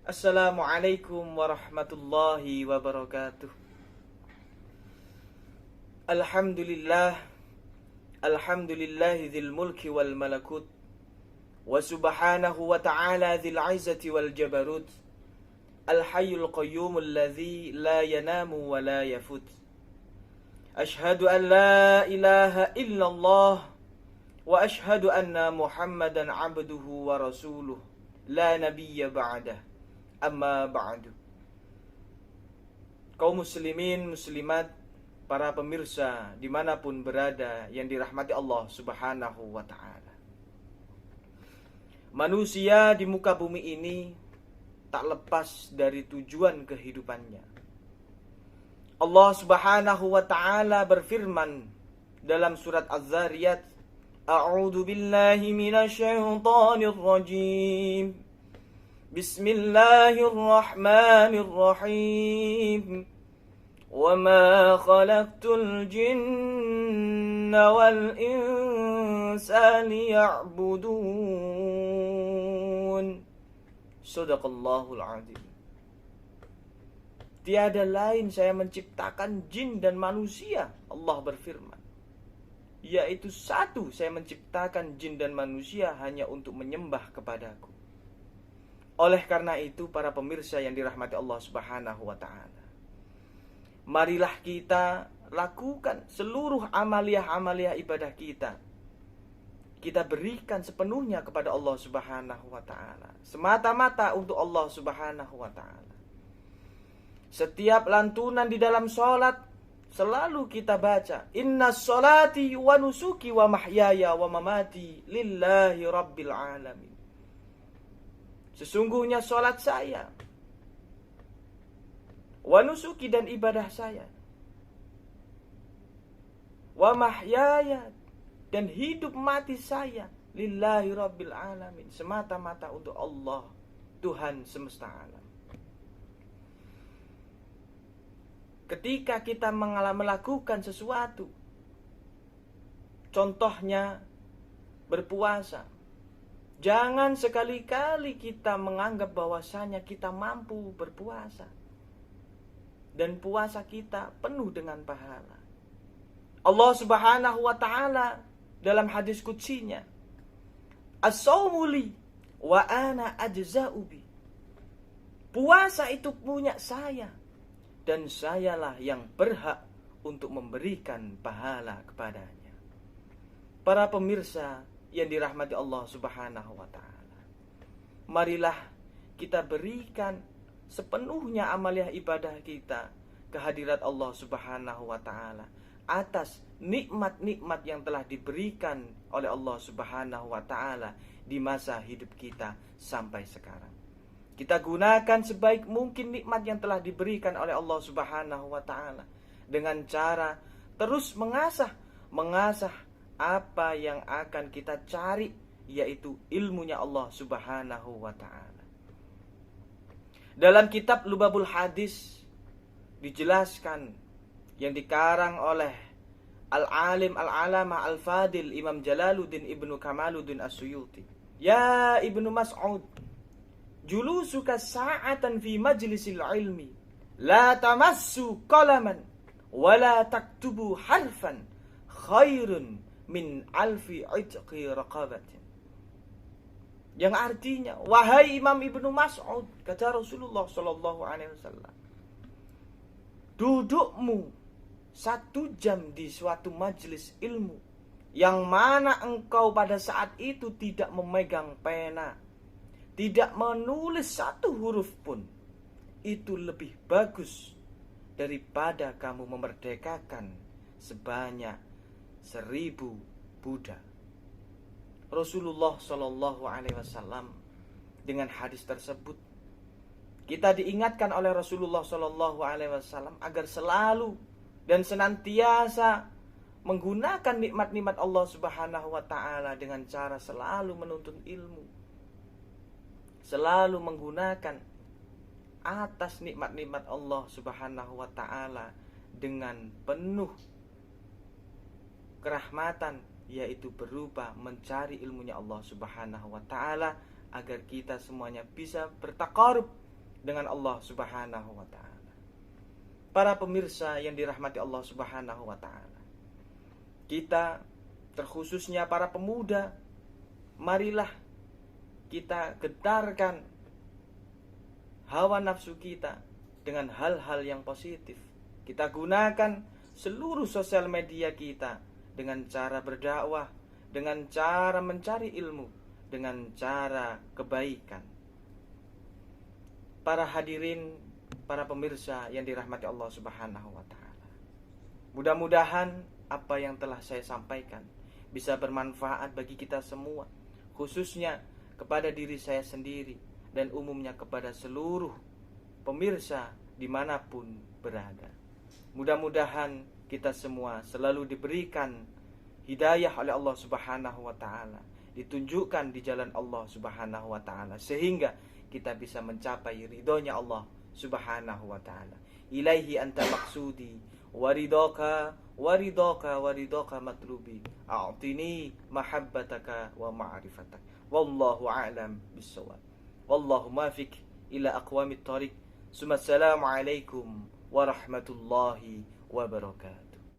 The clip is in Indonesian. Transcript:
Assalamualaikum warahmatullahi wabarakatuh. Alhamdulillah, alhamdulillahi dzil mulki wal malakut, wa subhanahu wa ta'ala dzil izzati wal jabarut, al hayyul qayyum alladzi la yanamu wa la yafut. Ashhadu an la ilaha illallah wa ashhadu anna Muhammadan abduhu wa rasuluh, la nabiyya ba'dah. Amma ba'du. Kaum muslimin, muslimat, para pemirsa dimanapun berada yang dirahmati Allah subhanahu wa ta'ala. Manusia di muka bumi ini tak lepas dari tujuan kehidupannya. Allah subhanahu wa ta'ala berfirman dalam surat Az-Zariyat, A'udzu billahi minasyaitonir rajim. Bismillahirrahmanirrahim. وَمَا خَلَقْتُ الْجِنَّ وَالْإِنسَ لِيَعْبُدُونَ. Shadaqallahul azim. Tiada lain saya menciptakan jin dan manusia, Allah berfirman, yaitu satu, saya menciptakan jin dan manusia hanya untuk menyembah kepadaku. Oleh karena itu, para pemirsa yang dirahmati Allah subhanahu wa ta'ala, marilah kita lakukan seluruh amaliah-amaliah ibadah kita. Kita berikan sepenuhnya kepada Allah subhanahu wa ta'ala, semata-mata untuk Allah subhanahu wa ta'ala. Setiap lantunan di dalam sholat selalu kita baca, Inna sholati wa nusuki wa mahyaya wa mamati lillahi rabbil alamin. Sesungguhnya sholat saya, wa nusuki dan ibadah saya, wa mahyaya dan hidup mati saya, lillahi rabbil alamin, semata-mata untuk Allah, Tuhan semesta alam. Ketika kita melakukan sesuatu, contohnya berpuasa, jangan sekali-kali kita menganggap bahwasanya kita mampu berpuasa dan puasa kita penuh dengan pahala. Allah subhanahu wa ta'ala dalam hadis qudsinya, As-sawmu li wa ana ajza'u bi. Puasa itu punya saya dan sayalah yang berhak untuk memberikan pahala kepadanya. Para pemirsa yang dirahmati Allah subhanahu wa ta'ala, marilah kita berikan sepenuhnya amaliah ibadah kita kehadirat Allah subhanahu wa ta'ala atas nikmat-nikmat yang telah diberikan oleh Allah subhanahu wa ta'ala di masa hidup kita sampai sekarang. Kita gunakan sebaik mungkin nikmat yang telah diberikan oleh Allah subhanahu wa ta'ala dengan cara terus mengasah apa yang akan kita cari, yaitu ilmunya Allah subhanahu wa ta'ala. Dalam kitab Lubabul Hadis dijelaskan, yang dikarang oleh Al-Alim Al-Alamah Al-Fadil Imam Jalaluddin Ibnu Kamaluddin As-Suyuti, Ya Ibnu Mas'ud, julusuka sa'atan fi majlisil ilmi, la tamassu qalaman wa la taktubu harfan khairun min alfi itqi raqabatin. Yang artinya, wahai Imam Ibnu Mas'ud, kata Rasulullah sallallahu alaihi wasallam, dudukmu 1 jam di suatu majelis ilmu yang mana engkau pada saat itu tidak memegang pena, tidak menulis 1 huruf pun, itu lebih bagus daripada kamu memerdekakan sebanyak 1000 budak. Rasulullah Shallallahu Alaihi Wasallam dengan hadis tersebut, kita diingatkan oleh Rasulullah Shallallahu Alaihi Wasallam agar selalu dan senantiasa menggunakan nikmat-nikmat Allah Subhanahu Wa Taala dengan cara selalu menuntut ilmu, selalu menggunakan atas nikmat-nikmat Allah Subhanahu Wa Taala dengan penuh kerahmatan, yaitu berupa mencari ilmunya Allah Subhanahu wa ta'ala agar kita semuanya bisa bertaqarrub, dengan Allah Subhanahu wa taala. Para pemirsa yang dirahmati Allah Subhanahu wa taala, kita terkhususnya para pemuda, marilah kita getarkan hawa nafsu kita dengan hal-hal yang positif. Kita gunakan seluruh sosial media kita dengan cara berdakwah, dengan cara mencari ilmu, dengan cara kebaikan. Para hadirin, para pemirsa yang dirahmati Allah Subhanahu wa taala, mudah-mudahan apa yang telah saya sampaikan bisa bermanfaat bagi kita semua, khususnya kepada diri saya sendiri dan umumnya kepada seluruh pemirsa dimanapun berada. Mudah-mudahan kita semua selalu diberikan hidayah oleh Allah Subhanahu wa taala, ditunjukkan di jalan Allah Subhanahu wa taala, sehingga kita bisa mencapai ridhonya Allah Subhanahu wa taala. Ilaihi anta maksudi waridaka waridaka matlubi, a'tini mahabbataka wa ma'rifatak. Wallahu a'lam bissawab. Wallahu muwaffiq ila aqwamit thariq. Assalamu alaikum warahmatullahi wabarakatuh.